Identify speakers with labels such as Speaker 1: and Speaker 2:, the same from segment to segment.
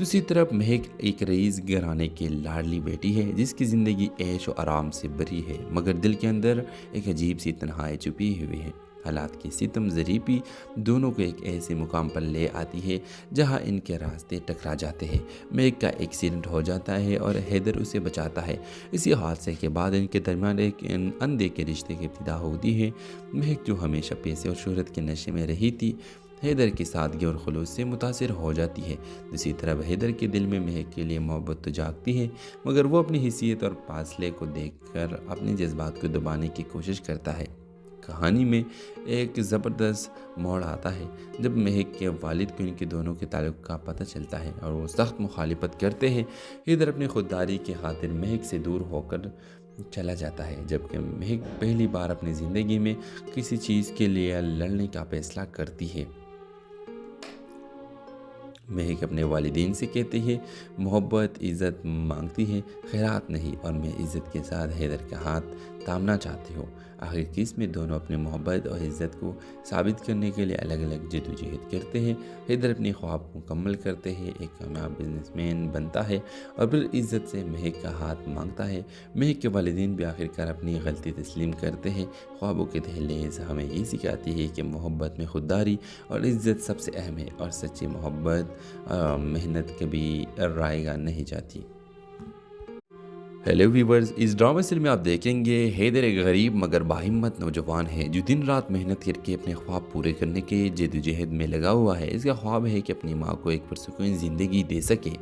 Speaker 1: दूसरी طرف महक एक रईस घराने की लाडली बेटी है जिसकी ज़िंदगी ऐश और आराम से भरी है, मगर दिल के अंदर एक अजीब सी तन्हाई छुपी हुई है। हालात की सितम ज़रीबी दोनों को एक ऐसे मुकाम पर ले आती है जहां इनके रास्ते टकरा जाते हैं। महक का एक्सीडेंट हो जाता है और हैदर उसे बचाता है। इसी हादसे के बाद इनके दरमियान एक अनदेखे रिश्ते की इब्तिदा होती है। महक जो हमेशा पैसे और शोहरत के नशे में रही थी, हैदर की सादगी और खुलूस से मुतासिर हो जाती है। दूसरी तरफ हैदर के दिल में महक के लिए मोहब्बत तो जागती है, मगर वो अपनी हैसियत और फासले को देखकर अपने जज्बात को दबाने की कोशिश करता है। कहानी में एक ज़बरदस्त मोड़ आता है जब महक के वालिद को इनके दोनों के ताल्लुक़ का पता चलता है और वो सख्त मुखालिफत करते हैं। हैदर अपनी खुददारी की खातिर महक से दूर होकर चला जाता है, जबकि महक पहली बार अपनी ज़िंदगी में किसी चीज़ के लिए लड़ने का फैसला करती है। महक अपने वालिदैन से कहती है, मोहब्बत इज़्ज़त मांगती है, खैरात नहीं, और मैं इज़्ज़त के साथ हैदर का हाथ थामना चाहती हूँ। आखिर किस में दोनों अपनी मोहब्बत और इज़्ज़त को साबित करने के लिए अलग अलग जद्दोजहद करते हैं। हैदर अपनी ख्वाब मुकम्मल करते हैं, एक कामयाब बिजनेसमैन बनता है और फिर इज़्ज़त से महक का हाथ मांगता है। महक के वालिदैन भी आखिरकार अपनी गलती तस्लीम करते हैं। ख्वाबों के दहलीज़ हमें ये सिखाती है कि मोहब्बत में खुददारी और इज़्ज़त सबसे अहम है, और सच्ची मोहब्बत मेहनत कभी रायगा नहीं जाती। हेलो व्यूवर्स, इस ड्रामा सीरीज में आप देखेंगे हैदर एक गरीब मगर बाहिम्मत नौजवान है जो दिन रात मेहनत करके अपने ख्वाब पूरे करने के जद्दोजहद में लगा हुआ है। इसका ख्वाब है कि अपनी माँ को एक पुरसुकून ज़िंदगी दे सके।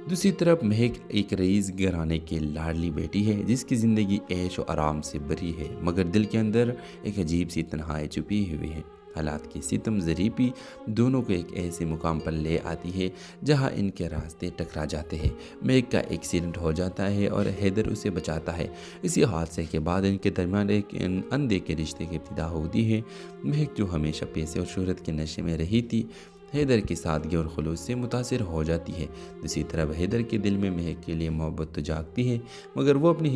Speaker 1: दूसरी तरफ महक एक रईस घराने की लाडली बेटी है जिसकी ज़िंदगी ऐश और आराम से भरी है, मगर दिल के अंदर एक अजीब सी तन्हाई छुपी हुई है। हालात की सितम ज़रीबी दोनों को एक ऐसे मुकाम पर ले आती है जहां इनके रास्ते टकरा जाते हैं। महक का एक्सीडेंट हो जाता है और हैदर उसे बचाता है। इसी हादसे के बाद इनके दरमियान एक अनदेखे रिश्ते की इब्तिदा होती है। महक जो हमेशा पैसे और शोहरत के नशे में रही थी, हैदर की सादगी और खुलूस से मुतासिर हो जाती है। दूसरी तरफ हैदर के दिल में महक के लिए मोहब्बत तो जागती है, मगर वो अपनी